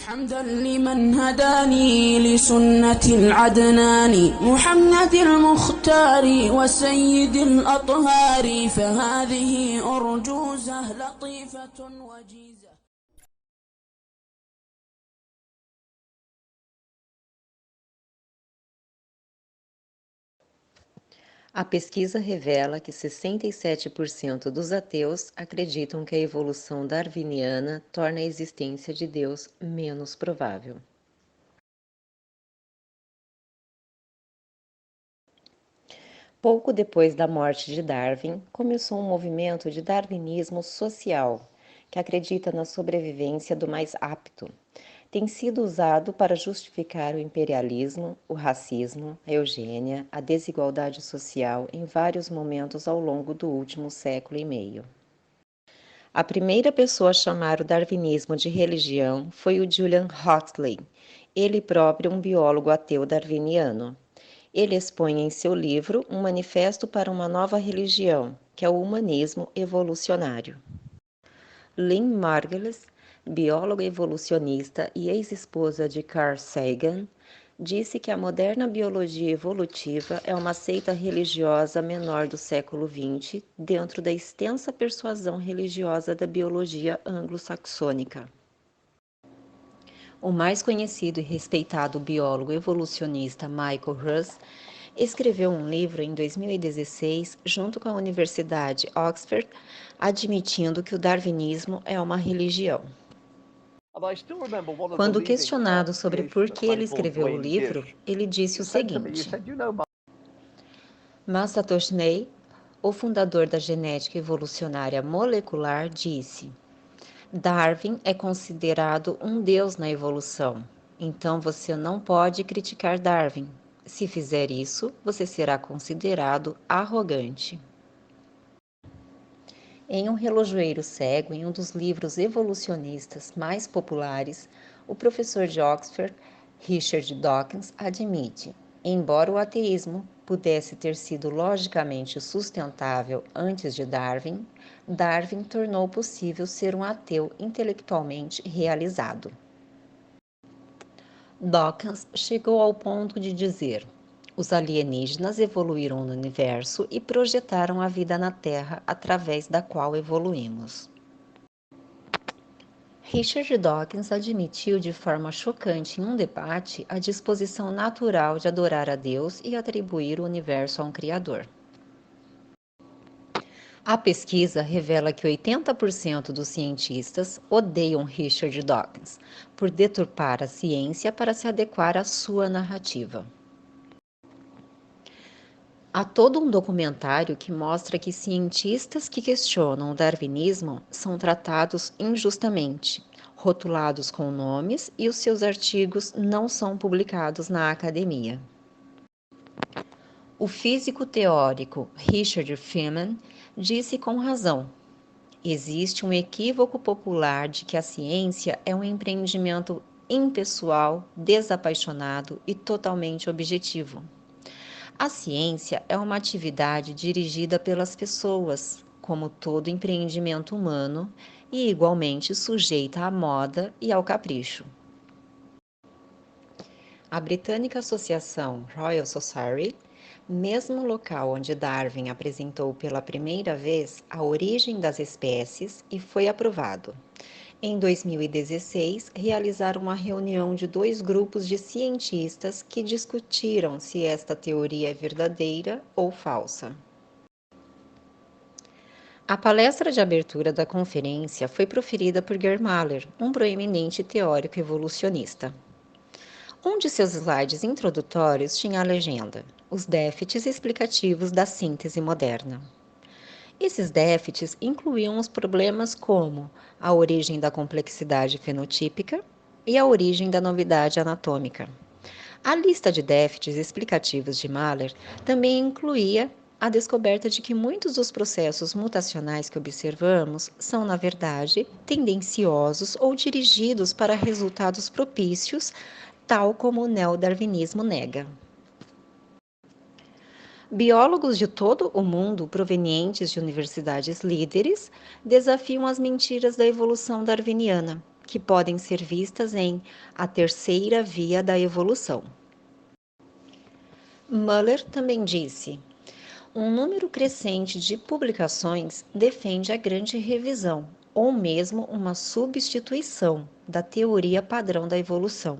حمدا لمن هداني لسنة العدنان محمد المختار وسيد الأطهار فهذه أرجوزة لطيفة وجيزة. A pesquisa revela que 67% dos ateus acreditam que a evolução darwiniana torna a existência de Deus menos provável. Pouco depois da morte de Darwin, começou um movimento de darwinismo social, que acredita na sobrevivência do mais apto. Tem sido usado para justificar o imperialismo, o racismo, a eugênia, a desigualdade social em vários momentos ao longo do último século e meio. A primeira pessoa a chamar o darwinismo de religião foi o Julian Huxley, ele próprio um biólogo ateu darwiniano. Ele expõe em seu livro um manifesto para uma nova religião, que é o humanismo evolucionário. Lynn Margulis, bióloga evolucionista e ex-esposa de Carl Sagan, disse que a moderna biologia evolutiva é uma seita religiosa menor do século XX dentro da extensa persuasão religiosa da biologia anglo-saxônica. O mais conhecido e respeitado biólogo evolucionista Michael Ruse escreveu um livro em 2016 junto com a Universidade Oxford, admitindo que o darwinismo é uma religião. Quando questionado sobre por que ele escreveu o livro, ele disse o seguinte: Masatoshi Nei, o fundador da genética evolucionária molecular, disse: Darwin é considerado um deus na evolução, então você não pode criticar Darwin. Se fizer isso, você será considerado arrogante. Em Um Relojoeiro Cego, em um dos livros evolucionistas mais populares, o professor de Oxford, Richard Dawkins, admite: embora o ateísmo pudesse ter sido logicamente sustentável antes de Darwin, Darwin tornou possível ser um ateu intelectualmente realizado. Dawkins chegou ao ponto de dizer: os alienígenas evoluíram no universo e projetaram a vida na Terra através da qual evoluímos. Richard Dawkins admitiu de forma chocante em um debate a disposição natural de adorar a Deus e atribuir o universo a um Criador. A pesquisa revela que 80% dos cientistas odeiam Richard Dawkins por deturpar a ciência para se adequar à sua narrativa. Há todo um documentário que mostra que cientistas que questionam o darwinismo são tratados injustamente, rotulados com nomes e os seus artigos não são publicados na academia. O físico teórico Richard Feynman disse com razão: existe um equívoco popular de que a ciência é um empreendimento impessoal, desapaixonado e totalmente objetivo. A ciência é uma atividade dirigida pelas pessoas, como todo empreendimento humano, e igualmente sujeita à moda e ao capricho. A britânica associação Royal Society, mesmo local onde Darwin apresentou pela primeira vez a origem das espécies e foi aprovado. Em 2016, realizaram uma reunião de 2 grupos de cientistas que discutiram se esta teoria é verdadeira ou falsa. A palestra de abertura da conferência foi proferida por Gerd Mahler, um proeminente teórico evolucionista. Um de seus slides introdutórios tinha a legenda: os déficits explicativos da síntese moderna. Esses déficits incluíam os problemas como a origem da complexidade fenotípica e a origem da novidade anatômica. A lista de déficits explicativos de Mahler também incluía a descoberta de que muitos dos processos mutacionais que observamos são, na verdade, tendenciosos ou dirigidos para resultados propícios, tal como o neodarwinismo nega. Biólogos de todo o mundo, provenientes de universidades líderes, desafiam as mentiras da evolução darwiniana. que podem ser vistas em A Terceira Via da Evolução. Muller também disse: um número crescente de publicações defende a grande revisão, ou mesmo uma substituição, da teoria padrão da evolução,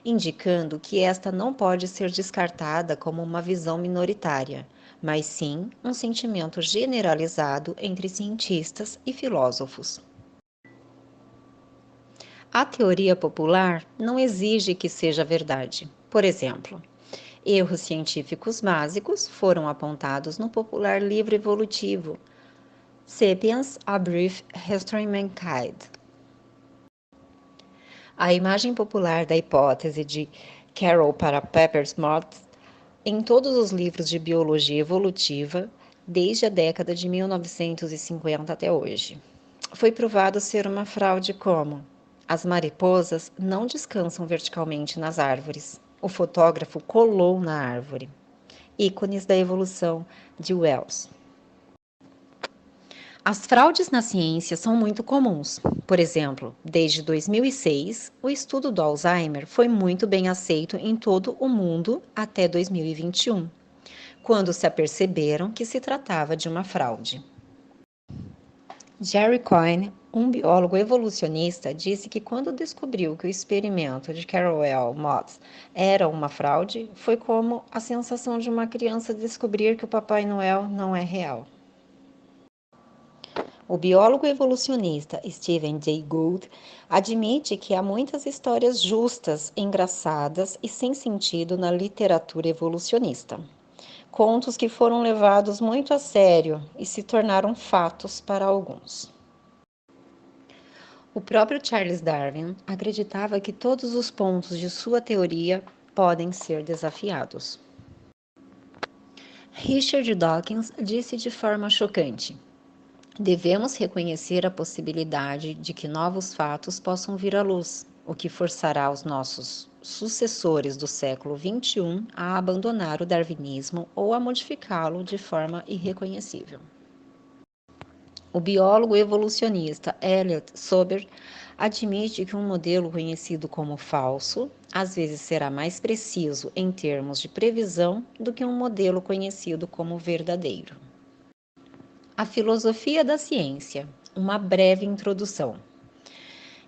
indicando que esta não pode ser descartada como uma visão minoritária, mas sim um sentimento generalizado entre cientistas e filósofos. A teoria popular não exige que seja verdade. Por exemplo, erros científicos básicos foram apontados no popular livro evolutivo Sapiens: A Brief History of Mankind. A imagem popular da hipótese de Carroll para Peppersmith em todos os livros de biologia evolutiva desde a década de 1950 até hoje. Foi provado ser uma fraude como: as mariposas não descansam verticalmente nas árvores. O fotógrafo colou na árvore. Ícones da evolução de Wells. As fraudes na ciência são muito comuns. Por exemplo, desde 2006, o estudo do Alzheimer foi muito bem aceito em todo o mundo até 2021, quando se aperceberam que se tratava de uma fraude. Jerry Coyne, um biólogo evolucionista, disse que quando descobriu que o experimento de Carroll Moss era uma fraude, foi como a sensação de uma criança descobrir que o Papai Noel não é real. O biólogo evolucionista Stephen Jay Gould admite que há muitas histórias justas, engraçadas e sem sentido na literatura evolucionista. Contos que foram levados muito a sério e se tornaram fatos para alguns. O próprio Charles Darwin acreditava que todos os pontos de sua teoria podem ser desafiados. Richard Dawkins disse de forma chocante: devemos reconhecer a possibilidade de que novos fatos possam vir à luz, o que forçará os nossos sucessores do século XXI a abandonar o darwinismo ou a modificá-lo de forma irreconhecível. O biólogo evolucionista Elliot Sober admite que um modelo conhecido como falso às vezes será mais preciso em termos de previsão do que um modelo conhecido como verdadeiro. A filosofia da ciência, uma breve introdução.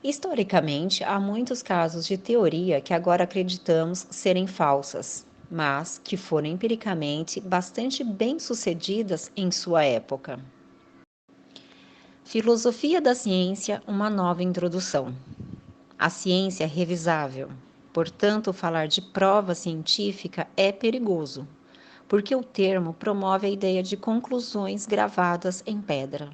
Historicamente, há muitos casos de teoria que agora acreditamos serem falsas, mas que foram empiricamente bastante bem-sucedidas em sua época. Filosofia da ciência, uma nova introdução. A ciência é revisável, portanto, falar de prova científica é perigoso, porque o termo promove a ideia de conclusões gravadas em pedra.